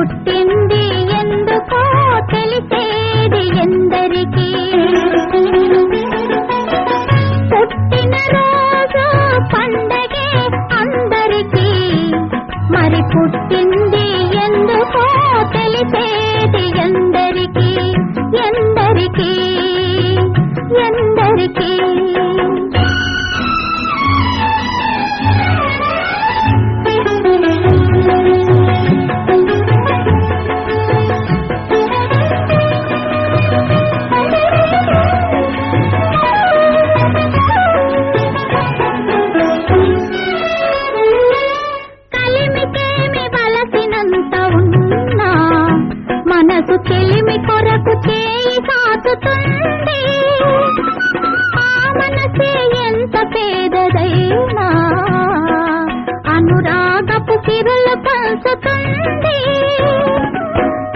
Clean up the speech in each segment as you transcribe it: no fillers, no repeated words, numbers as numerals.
పుట్టింది ఎందుకో తెలిసేది ఎందరికీ పుట్టిన రోజు పండగే అందరికీ మరి పుట్టింది ఎందుకో తెలిసేది ఎందరికీ ఎందరికీ ఎందరికీ మనసు చెలిమి కొరకు చేయి సాకుతుంది ఆ మనసే ఎంత పేదదైనా అనురాగపు సిరులు పంచుతుంది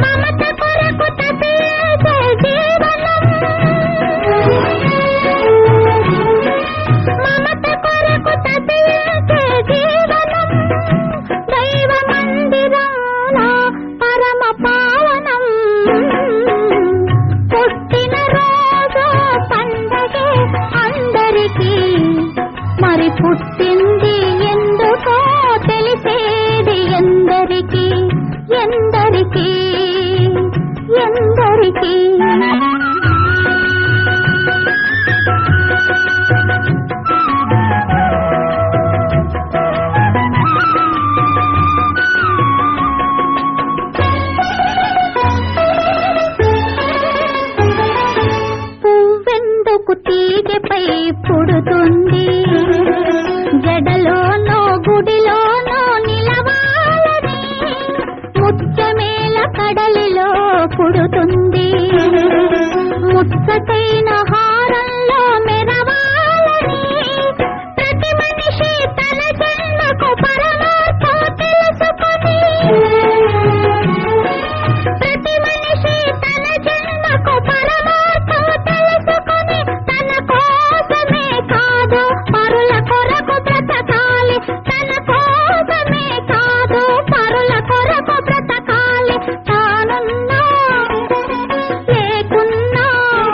మమత కొరకు తపిసే జీవనం మమత కొరకు తపిసే జీవనం దైవ మందిరంలో పరమ పావనం పుట్టిన రోజు పండగే అందరికీ మరి పుట్టింది ఎందుకో తెలిసేది ఎందరికీ ఎందరికీ ఎందరికీ